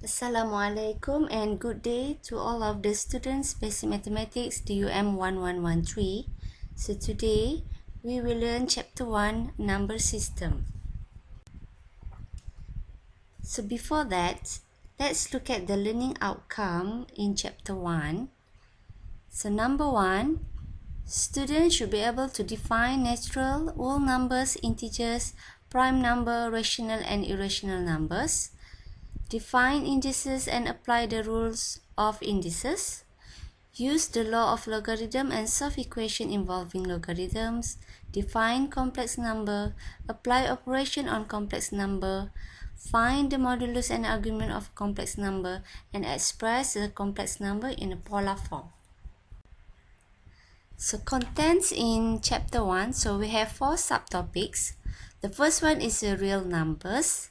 Assalamualaikum and good day to all of the students Basic Mathematics DUM 1113. So today we will learn chapter 1 number system. So before that, let's look at the learning outcome in chapter 1. So number 1, students should be able to define natural, whole numbers, integers, prime number, rational and irrational numbers. Define indices and apply the rules of indices. Use the law of logarithm and solve equation involving logarithms. Define complex number. Apply operation on complex number. Find the modulus and argument of complex number and express the complex number in a polar form. So contents in chapter 1. So we have 4 subtopics. The first one is the real numbers.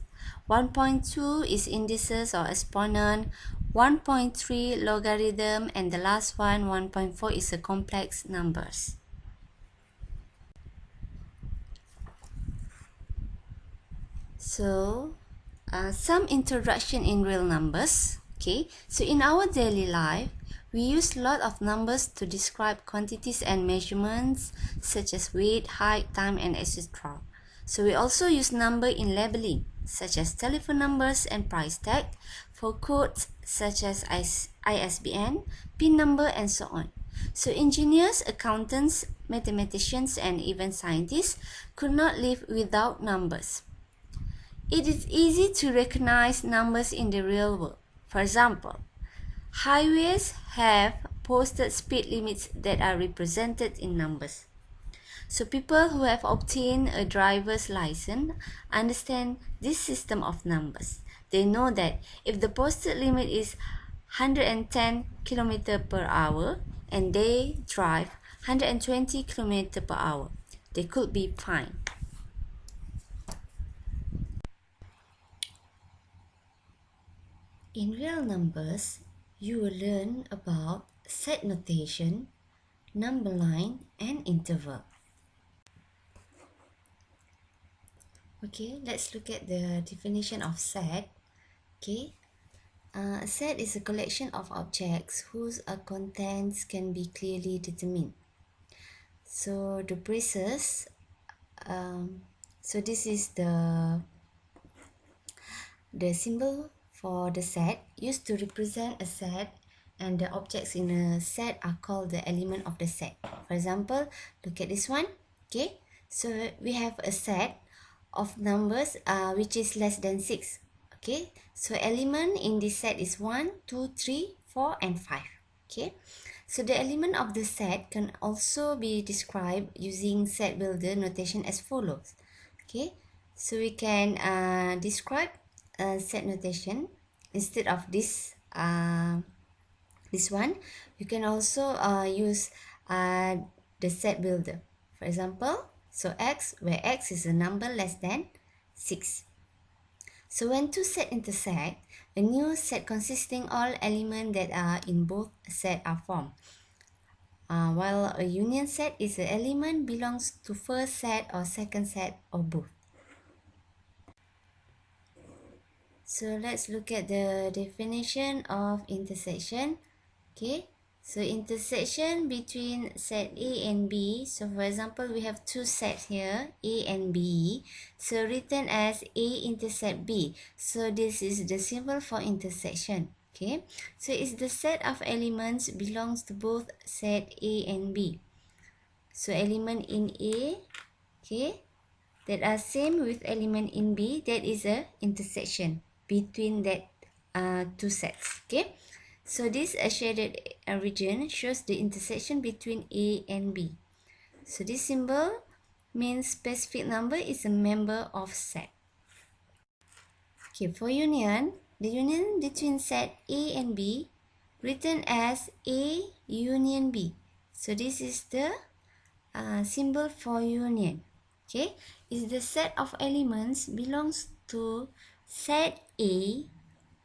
1.2 is indices or exponent. 1.3 logarithm, and the last one 1.4 is the complex numbers. So some introduction in real numbers. Okay, so in our daily life we use a lot of numbers to describe quantities and measurements such as weight, height, time, and etc. So we also use number in labeling such as telephone numbers and price tag, for codes such as ISBN, PIN number, and so on. So engineers, accountants, mathematicians, and even scientists could not live without numbers. It is easy to recognize numbers in the real world. For example, highways have posted speed limits that are represented in numbers. So people who have obtained a driver's license understand this system of numbers. They know that if the posted limit is 110 km per hour and they drive 120 km per hour, they could be fined. In real numbers, you will learn about set notation, number line, and interval. Okay, let's look at the definition of set. Okay, a set is a collection of objects whose contents can be clearly determined. So the braces, so this is the symbol for the set used to represent a set, and the objects in a set are called the element of the set. For example, look at this one. Okay, so we have a set of numbers which is less than 6. Okay, so element in this set is 1, 2, 3, 4, and 5. Okay, so the element of the set can also be described using set builder notation as follows. Okay, so we can describe set notation instead of this one. You can also use the set builder. For example, so x, where x is a number less than 6. So when two sets intersect, a new set consisting all elements that are in both set are formed. While a union set is an element belongs to first set or second set or both. So let's look at the definition of intersection. Okay, so intersection between set A and B. So for example, we have two sets here, A and B. So written as A intersect B. So this is the symbol for intersection. Okay, so it's the set of elements belongs to both set A and B. So element in A, okay, that are same with element in B, that is a intersection between that two sets. Okay, so this shaded region shows the intersection between A and B. So this symbol means specific number is a member of set. Okay, for union, the union between set A and B written as A union B. So this is the symbol for union. Okay, is the set of elements belongs to set A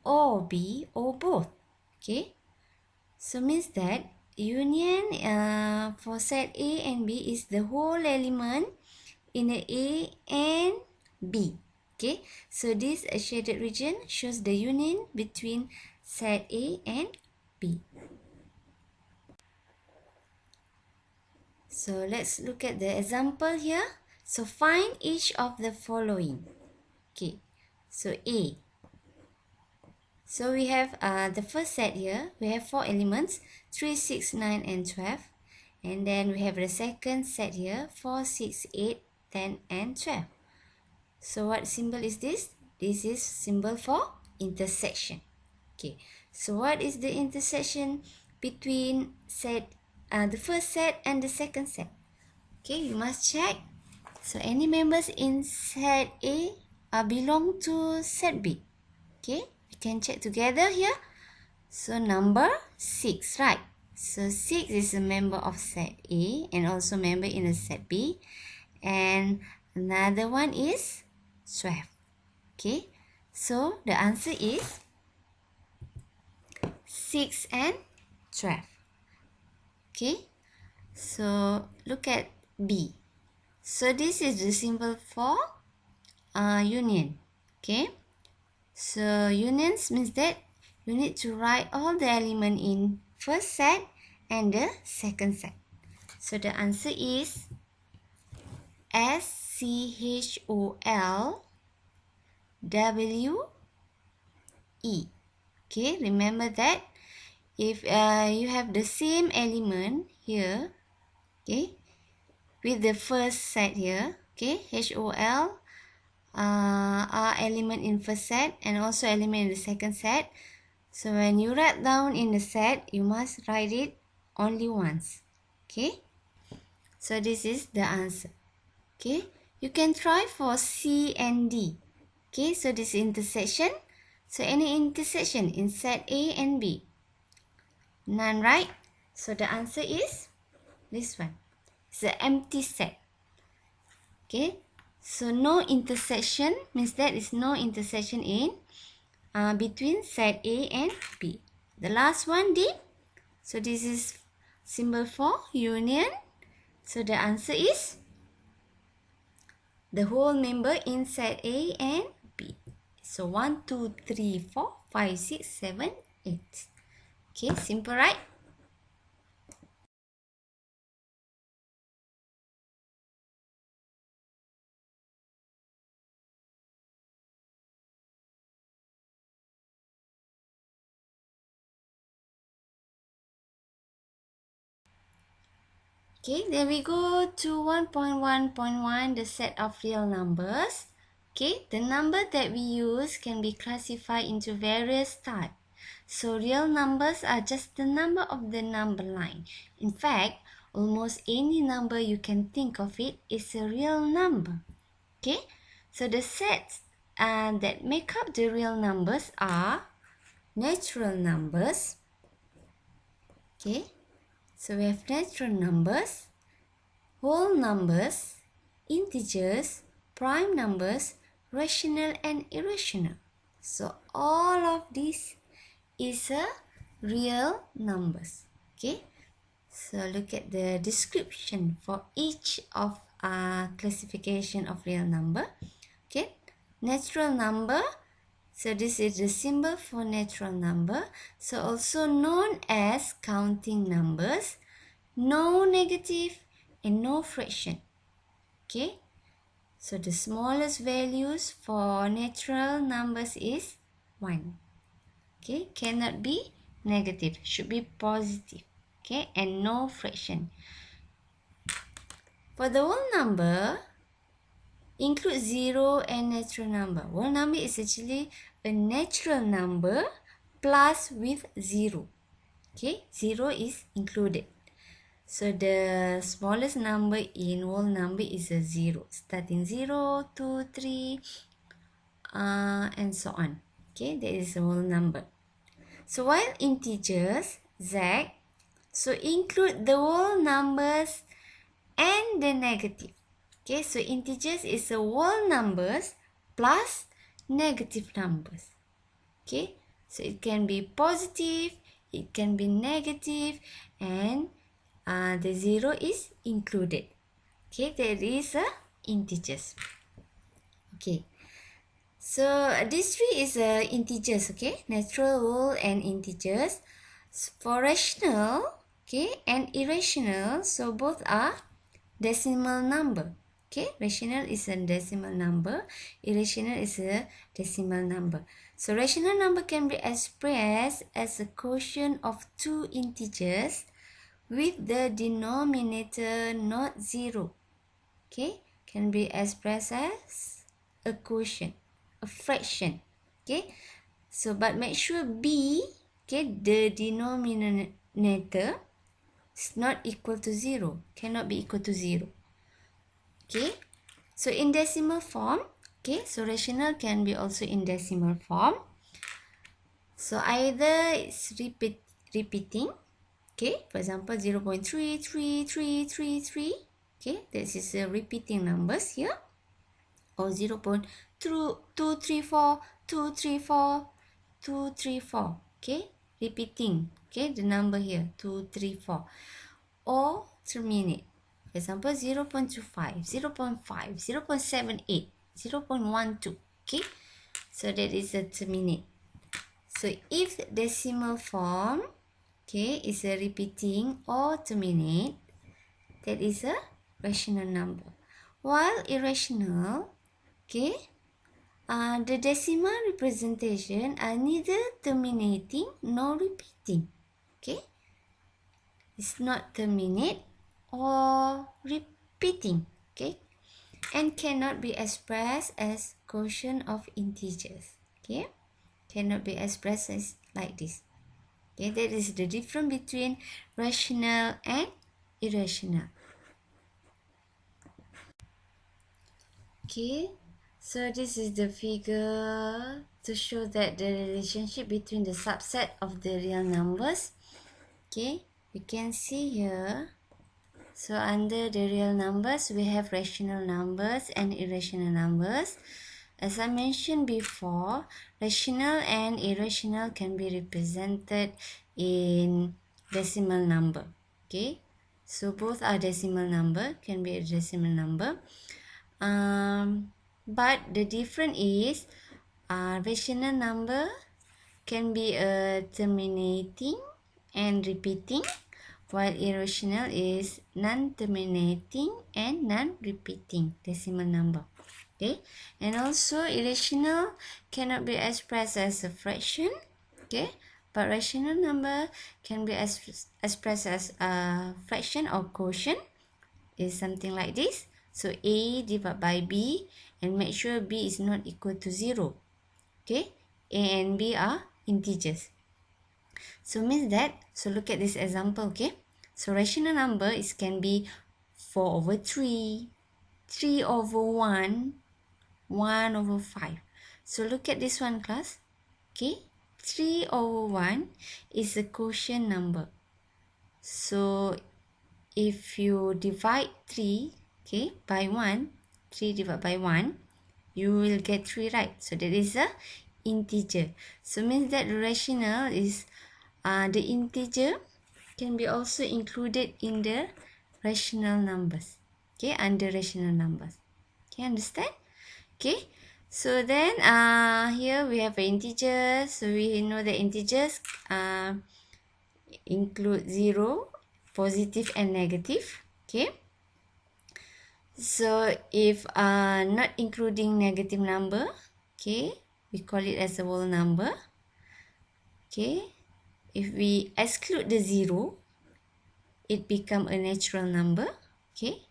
or B or both. Okay, so means that union for set A and B is the whole element in a and B. Okay, so this shaded region shows the union between set A and B. So let's look at the example here. So find each of the following. Okay, so A. So we have the first set here. We have 4 elements, 3, 6, 9 and 12. And then we have the second set here, 4, 6, 8, 10 and 12. So what symbol is this? This is symbol for intersection. Okay, so what is the intersection between the first set and the second set? Okay, you must check. So any members in set A belong to set B. Okay, we can check together here. So number 6, right? So 6 is a member of set A and also member in the set B. And another one is 12. Okay, so the answer is 6 and 12. Okay, so look at B. So this is the symbol for union. Okay, so unions means that you need to write all the element in first set and the second set. So the answer is SCHOLWE. Okay, remember that if you have the same element here, okay, with the first set here, okay, HOL are element in first set and also element in the second set. So when you write down in the set, you must write it only once. Okay, so this is the answer. Okay, you can try for C and D. Okay, so this intersection. So any intersection in set A and B? None, right? So the answer is this one. It's an empty set. Okay, so no intersection means that is no intersection in between set A and B. The last one, D. So this is symbol for union. So the answer is the whole member in set A and B. So 1, 2, 3, 4, 5, 6, 7, 8. Okay, simple, right? Okay, then we go to 1.1.1, the set of real numbers. Okay, the number that we use can be classified into various types. So real numbers are just the number of the number line. In fact, almost any number you can think of it is a real number. Okay, so the sets that make up the real numbers are natural numbers. Okay, so we have natural numbers, whole numbers, integers, prime numbers, rational and irrational. So all of this is a real numbers. Okay, so look at the description for each of classification of real number. Okay, natural number. So this is the symbol for natural number. So also known as counting numbers, no negative and no fraction. Okay, so the smallest values for natural numbers is 1. Okay, cannot be negative, should be positive. Okay, and no fraction. For the whole number, include 0 and natural number. Whole number is actually a natural number plus with 0. Okay, 0 is included. So the smallest number in whole number is a 0. Starting 0, 2, 3, and so on. Okay, that is a whole number. So while integers, Z, so include the whole numbers and the negative. Okay, so integers is a whole numbers plus negative numbers. Okay, so it can be positive, it can be negative, and the 0 is included. Okay, there is a integers. Okay, So these three is integers, okay, natural, whole, and integers. For rational, okay, and irrational, so both are decimal number. Okay, rational is a decimal number, irrational is a decimal number. So rational number can be expressed as a quotient of two integers with the denominator not zero. Okay, can be expressed as a quotient, a fraction. Okay, so but make sure b, okay, the denominator is not equal to 0, cannot be equal to 0. Okay, so in decimal form, okay, so rational can be also in decimal form. So either it's repeating, okay, for example 0.33333, okay, this is repeating numbers here, or 0.234 okay, repeating, okay, the number here 234, or terminate, for example 0.25, 0.5, 0.78, 0.12, okay, so that is a terminate. So if decimal form, okay, is a repeating or terminate, that is a rational number. While irrational, okay, the decimal representation are neither terminating nor repeating. Okay, it's not terminate or repeating. Okay, and cannot be expressed as quotient of integers. Okay, cannot be expressed as like this. Okay, that is the difference between rational and irrational. Okay, so this is the figure to show that the relationship between the subset of the real numbers. Okay, you can see here. So under the real numbers, we have rational numbers and irrational numbers. As I mentioned before, rational and irrational can be represented in decimal number. Okay, so both are decimal number, can be a decimal number. But the difference is rational number can be terminating and repeating, while irrational is non-terminating and non-repeating decimal number. Okay, and also irrational cannot be expressed as a fraction. Okay, but rational number can be expressed as a fraction or quotient, is something like this. So A divided by B, and make sure B is not equal to 0. Okay, A and B are integers. So means that, so look at this example, okay. So rational number is can be 4 over 3, 3 over 1, 1 over 5. So look at this one, class. Okay, 3 over 1 is a quotient number. So if you divide 3, okay, by 1, 3 divided by 1, you will get 3, right? So that is a integer. So means that the rational is the integer can be also included in the rational numbers. Okay, under rational numbers. Okay, understand? Okay, so then here we have an integer. So we know the integers include 0, positive and negative. Okay, so if not including negative number, okay, we call it as a whole number. Okay, if we exclude the 0, it become a natural number. Okay,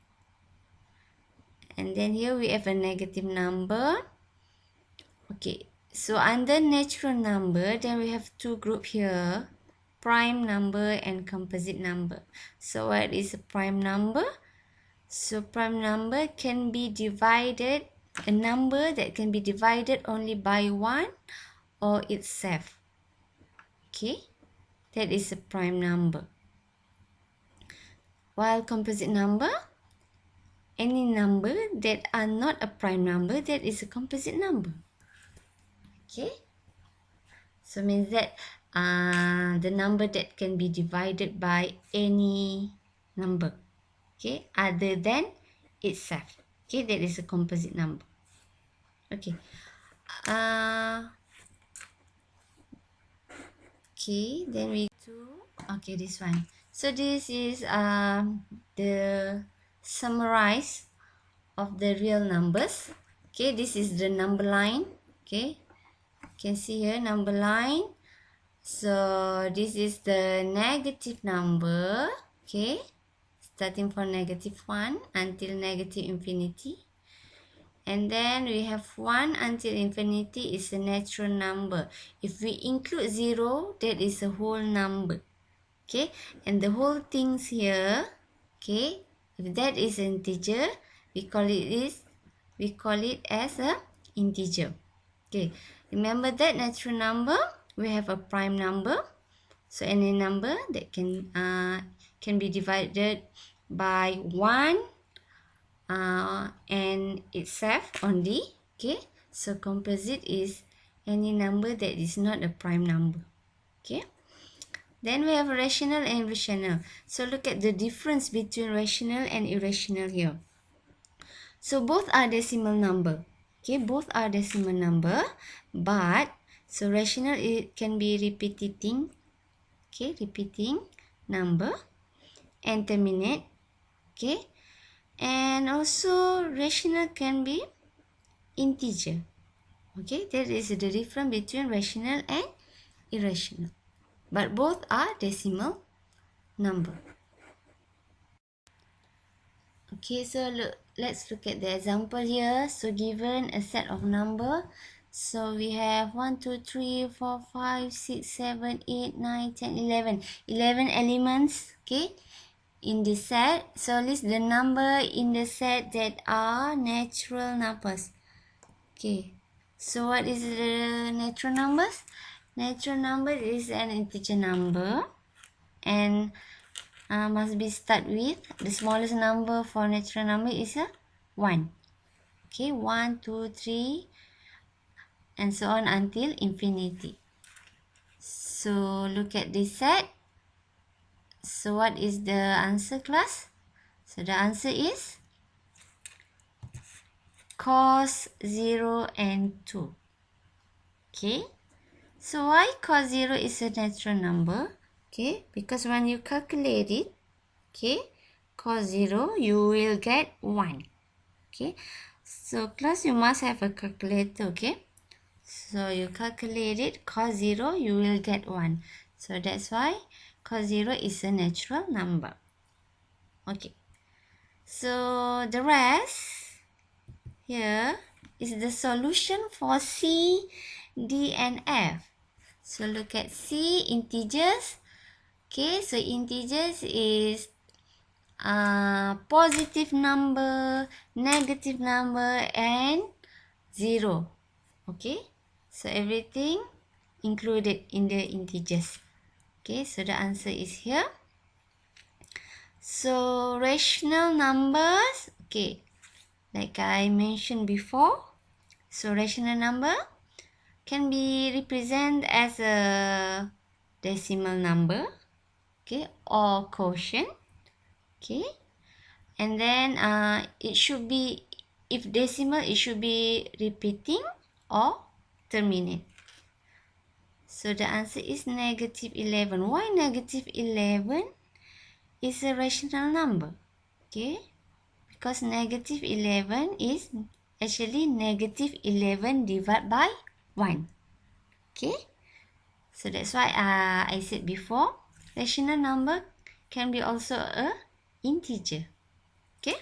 and then here we have a negative number. Okay, so under natural number, then we have two group here, prime number and composite number. So what is a prime number? So prime number can be divided, a number that can be divided only by 1 or itself. Okay, that is a prime number. While composite number, any number that are not a prime number, that is a composite number. Okay, so means that the number that can be divided by any number, okay, other than itself. Okay, that is a composite number. Okay, Okay, then we to okay, this one. So this is the summarize of the real numbers. Okay, this is the number line. Okay, you can see here number line. So this is the negative number. Okay, starting from -1 until -infinity. And then we have 1 until infinity is a natural number. If we include 0, that is a whole number. Okay, and the whole things here, okay, if that is integer, we call it as a integer. Okay, remember that natural number, we have a prime number. So any number that can be divided by 1 and itself only. Okay, so composite is any number that is not a prime number. Okay, then we have rational and irrational. So look at the difference between rational and irrational here. So both are decimal number. Okay, both are decimal number, but so rational, it can be repeating. Okay, repeating number and terminate. Okay, and also rational can be integer. Okay, that is the difference between rational and irrational, but both are decimal number. Okay, so let's look at the example here. So given a set of number, so we have 1 2 3 4 5 6 7 8 9 10 11 11 elements. Okay, in the set, so list the number in the set that are natural numbers. Okay, so what is the natural numbers? Natural number is an integer number, and must be start with the smallest number for natural number is a 1. Okay, 1 2 3 and so on until infinity. So look at this set. So what is the answer, class? So the answer is cos 0 and 2. Okay, so why cos 0 is a natural number? Okay, because when you calculate it, okay, cos 0, you will get 1. Okay, so class, you must have a calculator. Okay, so you calculate it, cos 0, you will get 1. So that's why cos 0 is a natural number. Okay, so the rest here is the solution for C, D and F. So look at C, integers. Okay, so integers is positive number, negative number and 0. Okay, so everything included in the integers. Okay, so the answer is here. So rational numbers, okay, like I mentioned before, so rational number can be represented as a decimal number, okay, or quotient. Okay, and then it should be, if decimal, it should be repeating or terminate. So the answer is -11. Why -11 is a rational number? Okay, because -11 is actually -11 divided by 1. Okay, so that's why I said before, rational number can be also a integer. Okay,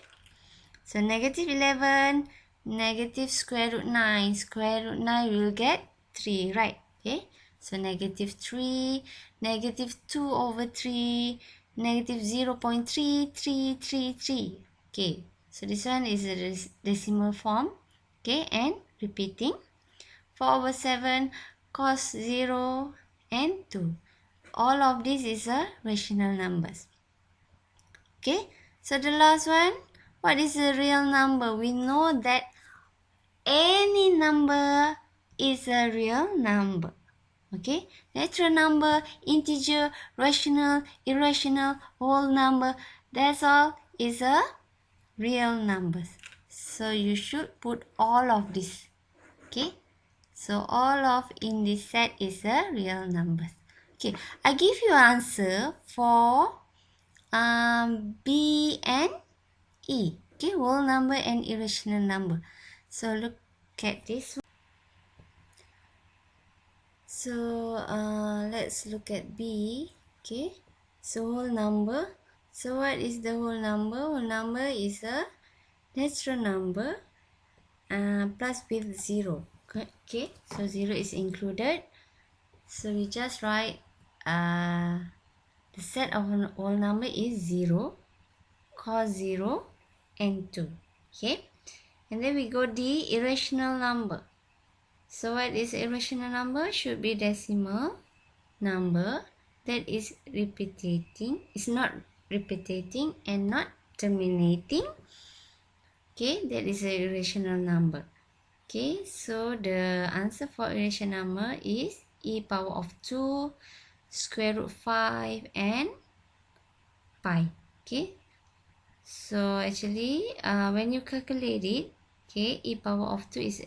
so -11, negative square root 9. Square root 9 will get 3, right? Okay, so -3, -2/3, -0.3333. Okay, so this one is a decimal form. Okay, and repeating. 4/7, cos 0 and 2. All of this is a rational numbers. Okay, so the last one, what is a real number? We know that any number is a real number. Okay, natural number, integer, rational, irrational, whole number, that's all is a real numbers. So you should put all of this. Okay, So all of in this set is a real number. Okay, I give you answer for B and E. Okay, whole number and irrational number. So look at this one. So let's look at B. Okay, so whole number. So what is the whole number? Whole number is a natural number plus with 0. Okay, so 0 is included. So we just write the set of an whole number is 0, cos 0 and 2. Okay, and then we go D, irrational number. So what is irrational number? Should be decimal number that is repeating, is not repeating and not terminating. Okay, that is a irrational number. Okay, so the answer for irrational number is e power of 2, square root 5 and pi. Okay, so actually when you calculate it, okay, e power of 2 is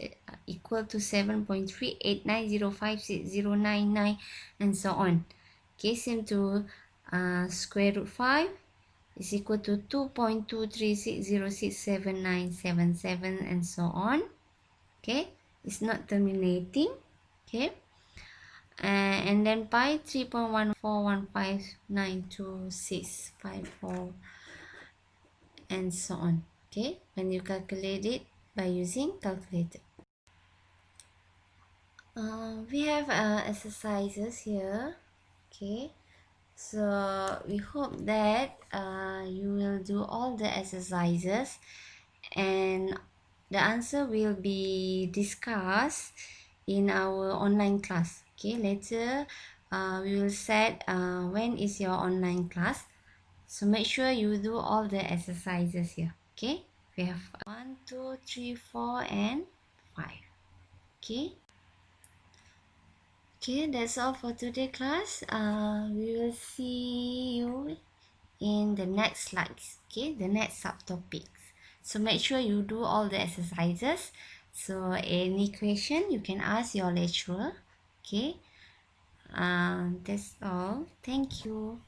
equal to 7.3890560099 and so on. Okay, same to square root 5 is equal to 2.236067977 and so on. Okay, it's not terminating. Okay, and then pi 3.141592654 and so on. Okay, when you calculate it by using calculator. We have exercises here. Okay, so we hope that you will do all the exercises and the answer will be discussed in our online class. Okay, later we will set when is your online class, so make sure you do all the exercises here. Okay, we have 1 2 3 4 and 5. Okay, that's all for today class. We will see you in the next slides. Okay, the next subtopics. So make sure you do all the exercises. So any question you can ask your lecturer. Okay, that's all. Thank you.